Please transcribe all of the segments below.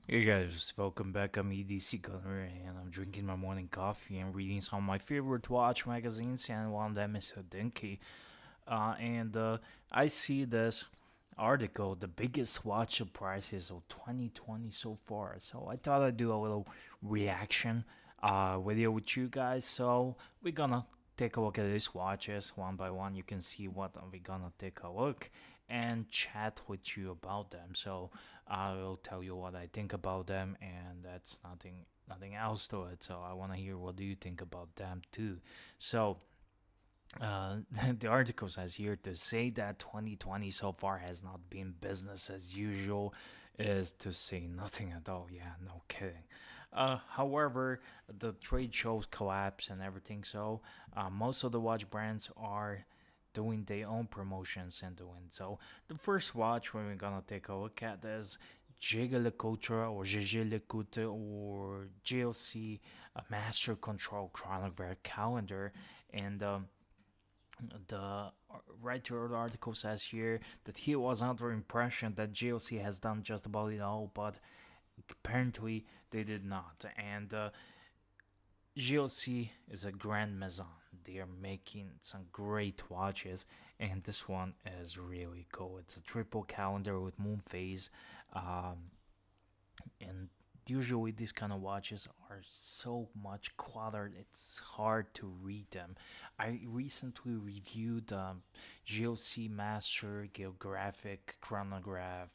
Hey guys, welcome back. I'm EDC Gunner and I'm drinking my morning coffee and reading some of my favorite watch magazines, and one of them is Hodinkee. And I see this article, the biggest watch prices of 2020 so far. So I thought I'd do a little reaction video with you guys. So we're gonna take a look at these watches one by one. You can see what we're gonna take a look and chat with you about them. So I will tell you what I think about them, and that's nothing else to it. So I want to hear what do you think about them too. So the article says here to say that 2020 so far has not been business as usual is to say nothing at all. Yeah, no kidding. However, the trade shows collapse and everything, so most of the watch brands are doing their own promotions and doing so. The first watch we're gonna take a look at is JaegerLeCoultre or JaegerLeCoultre or GLC, a Master Control Chronograph calendar, and the writer of the article says here that he was under impression that GLC has done just about it all, but apparently they did not. And GLC is a grand maison. They are making some great watches, and this one is really cool. It's a triple calendar with moon phase, and usually these kind of watches are so much cluttered it's hard to read them. I recently reviewed GOC Master Geographic Chronograph.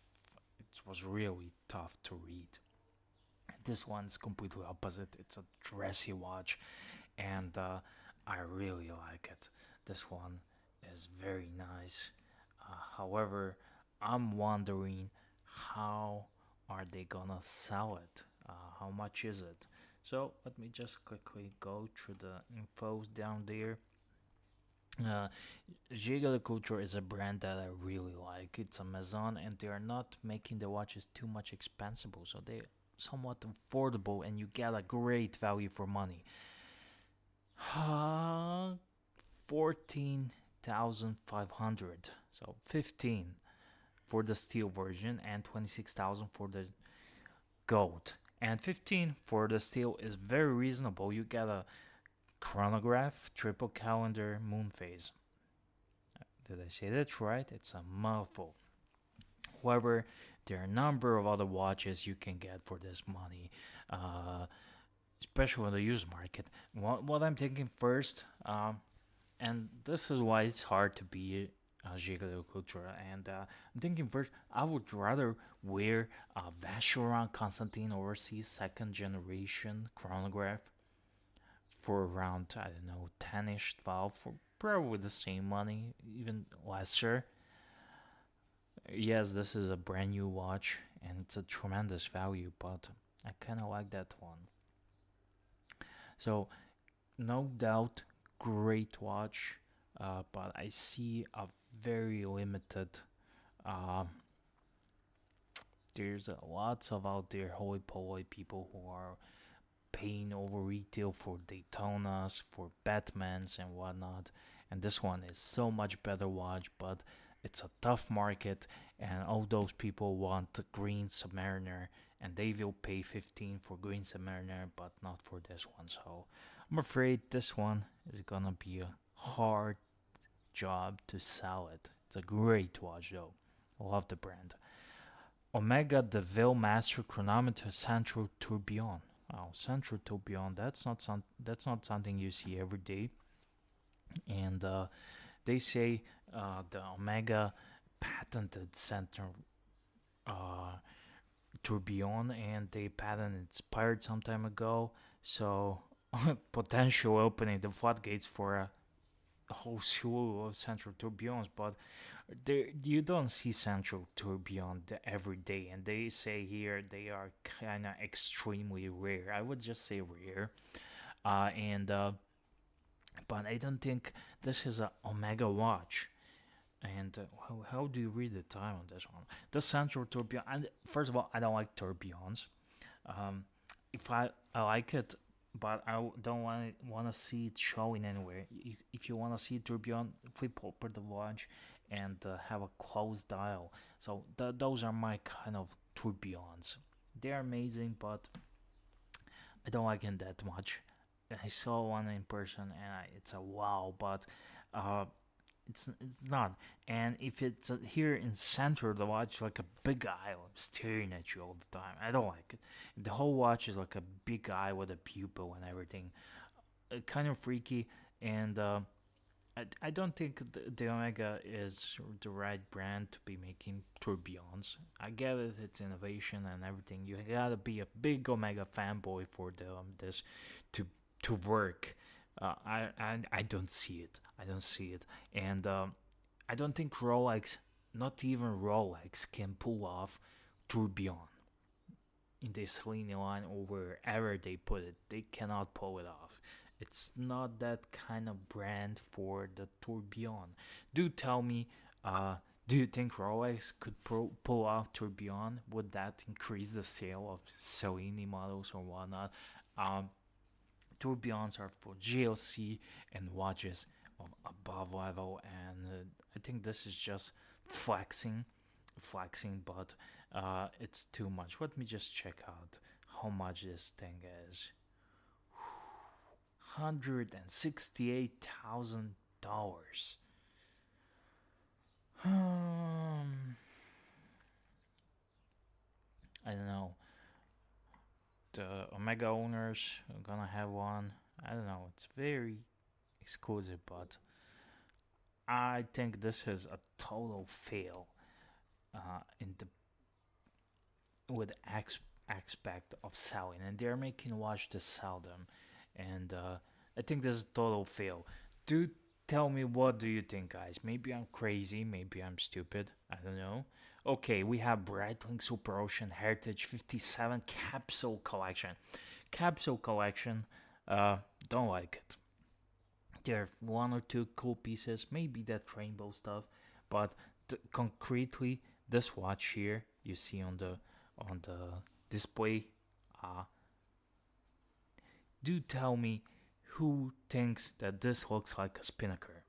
It was really tough to read. This one's completely opposite. It's a dressy watch, and I really like it. This one is very nice. However, I'm wondering how are they gonna sell it? How much is it? So let me just quickly go through the infos down there. Uh, JaegerLeCoultre is a brand that I really like. It's a maison, and they are not making the watches too much expensive, so they're somewhat affordable, and you get a great value for money. 14,500, so 15 for the steel version and 26,000 for the gold. And 15 for the steel is very reasonable. You get a chronograph, triple calendar, moon phase. Did I say that right? It's a mouthful. However, there are a number of other watches you can get for this money, uh, especially on the used market. What I'm thinking first, and this is why it's hard to be a JaegerLeCoultre. And I'm thinking first, I would rather wear a Vacheron Constantin Overseas second generation chronograph for around, I don't know, 10-ish, 12, for probably the same money, even lesser. Yes, this is a brand new watch and it's a tremendous value, but I kind of like that one. So, no doubt, great watch, but I see a very limited. Uh, there's lots of out there holy poly people who are paying over retail for Daytonas, for Batmans, and whatnot. And this one is so much better watch, but it's a tough market, and all those people want the Green Submariner, and they will pay 15 for Green Submariner, but not for this one. So I'm afraid this one is gonna be a hard job to sell it. It's a great watch though. I love the brand. Omega DeVille Master Chronometer Central Tourbillon. Oh, Central Tourbillon. That's not something you see every day. And they say the Omega patented Central uh, Tourbillon, and they patent expired some time ago. So potential opening the floodgates for a whole slew of Central Tourbillons, but there you don't see Central Tourbillon every day, and they say here they are kind of extremely rare. I would just say rare, and but I don't think this is a Omega watch. And how do you read the time on this one? The Central Tourbillon. And first of all, I don't like tourbillons. Um, if I like it, but don't want to see it showing anywhere. If you want to see tourbillon, flip over the watch and have a closed dial. So those are my kind of tourbillons. They're amazing, but I don't like it that much. I saw one in person, and it's a wow, but uh, it's not. And if it's here in center of the watch, like a big eye staring at you all the time, I don't like it. The whole watch is like a big eye with a pupil and everything, kind of freaky. And I don't think the Omega is the right brand to be making tourbillons. I get it, it's innovation and everything. You gotta be a big Omega fanboy for this to to work. I don't see it. I don't see it, and I don't think Rolex, not even Rolex, can pull off tourbillon in the Celine line or wherever they put it. They cannot pull it off. It's not that kind of brand for the tourbillon. Do tell me, uh, do you think Rolex could pull off tourbillon? Would that increase the sale of Celine models or whatnot? Um, Tourbillons are for GLC and watches of above level, and I think this is just flexing, but it's too much. Let me just check out how much this thing is. $168,000. I don't know. The Omega owners are gonna have one. I don't know. It's very exclusive, but I think this is a total fail in the with aspect of selling, and they're making watch to sell them, and I think this is a total fail. Do tell me, what do you think, guys? Maybe I'm crazy, maybe I'm stupid. I don't know. Okay, we have Breitling Super Ocean Heritage 57 Capsule Collection. Capsule Collection, don't like it. There are one or two cool pieces, maybe that rainbow stuff, but concretely, this watch here you see on the display, uh, do tell me who thinks that this looks like a spinnaker,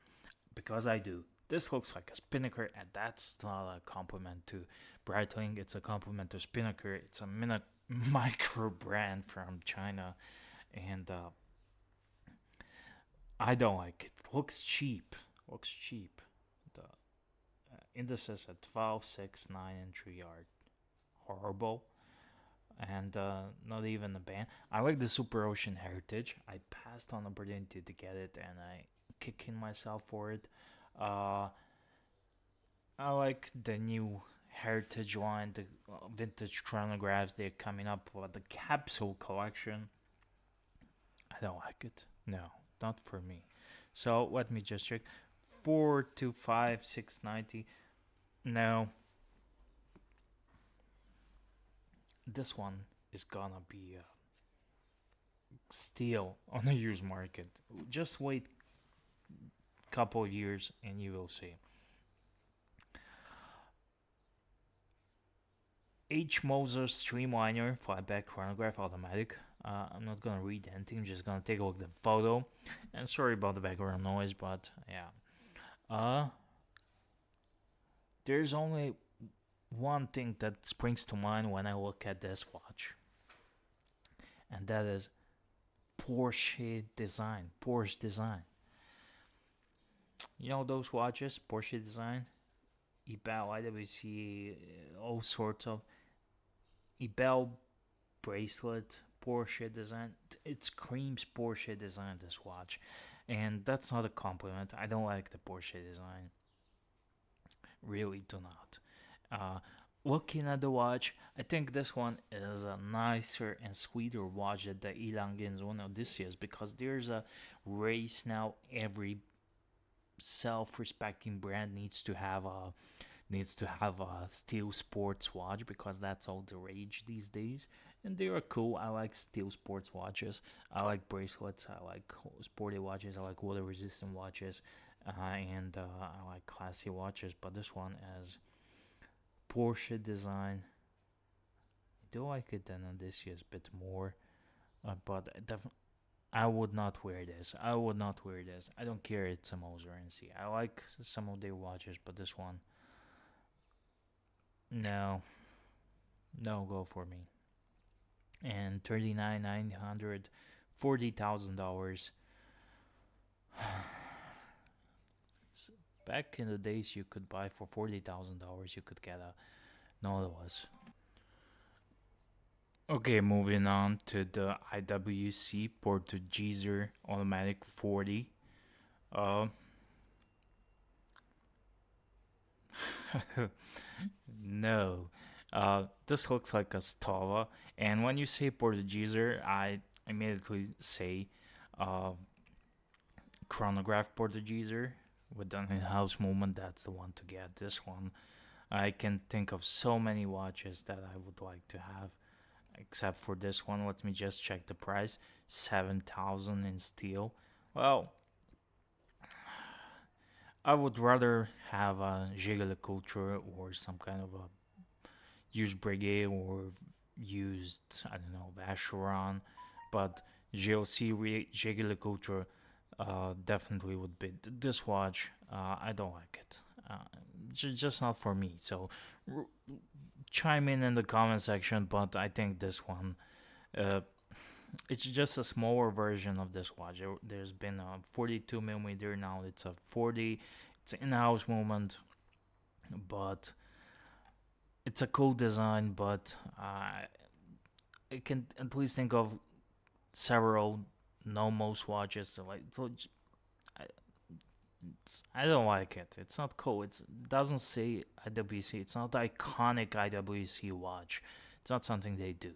because I do. This looks like a spinnaker, and that's not a compliment to Breitling. It's a compliment to Spinnaker. It's a micro brand from China, and I don't like it. Looks cheap. Looks cheap. The indices at 12, 6, 9, and 3 are horrible, and not even a band. I like the Super Ocean Heritage. I passed on the opportunity to get it, and I kicking myself for it. Uh, I like the new Heritage line, the vintage chronographs they're coming up with the capsule collection. I don't like it. No, not for me. So let me just check. 425 690. No, this one is gonna be still on the used market. Just wait a couple of years and you will see. H. Moser Streamliner Flatback Chronograph Automatic. I'm not gonna read anything, I'm just gonna take a look at the photo. And sorry about the background noise, but yeah. There's only one thing that springs to mind when I look at this watch, and that is Porsche Design. Porsche Design. You know those watches, Porsche Design, Ebel, IWC, all sorts of Ebel bracelet, Porsche Design. It screams Porsche Design, this watch, and that's not a compliment. I don't like the Porsche Design. Really do not. Looking at the watch, I think this one is a nicer and sweeter watch than the Ilangen's one of this year's, because there's a race now. Every self-respecting brand needs to have a steel sports watch, because that's all the rage these days, and they are cool. I like steel sports watches. I like bracelets. I like sporty watches. I like water resistant watches, and I like classy watches. But this one has Porsche Design. I do like it than on this year's bit more, but definitely I would not wear this. I would not wear this. I don't care. It's a Moser NC. I like some of their watches, but this one, no, no go for me. and $39,900, $40,000. Back in the days, you could buy for $40,000. You could get a Nautilus. Okay, moving on to the IWC Portugueser Automatic 40. Uh, no. This looks like a Stava, and when you say Portugueser, I immediately say uh, chronograph Portugueser with an in-house movement. That's the one to get. This one, I can think of so many watches that I would like to have, except for this one. Let me just check the price: 7,000 in steel. Well, I would rather have a JaegerLeCoultre or some kind of a used Brigade or used, I don't know, Vacheron, but JaegerLeCoultre definitely would be this watch. I don't like it. Just not for me. So r- chime in the comment section. But I think this one, uh, it's just a smaller version of this watch. There's been a 42 millimeter, now it's a 40. It's an in-house movement, but it's a cool design. But I can at least think of several Nomos watches. I don't like it. It's not cool. It doesn't say IWC. It's not the iconic IWC watch. It's not something they do.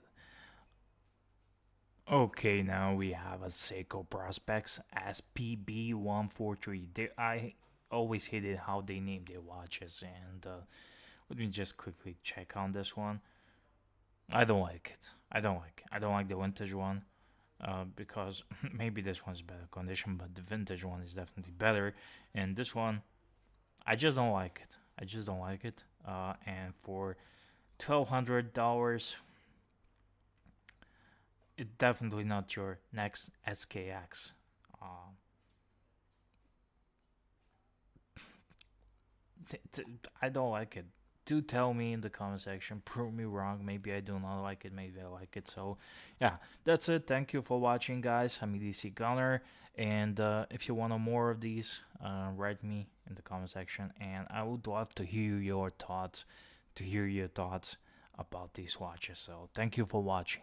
Okay, now we have a Seiko Prospects SPB143. I always hated how they name their watches, and let me just quickly check on this one. I don't like it. I don't like the vintage one. Because maybe this one's better condition, but the vintage one is definitely better. And this one, I just don't like it. I just don't like it. And for $1,200, it's definitely not your next SKX. Uh, I don't like it. Do tell me in the comment section. Prove me wrong. Maybe I do not like it. Maybe I like it. So, yeah, that's it. Thank you for watching, guys. I'm EDC Gunner. And if you want more of these, write me in the comment section. And I would love to hear your thoughts, about these watches. So, thank you for watching.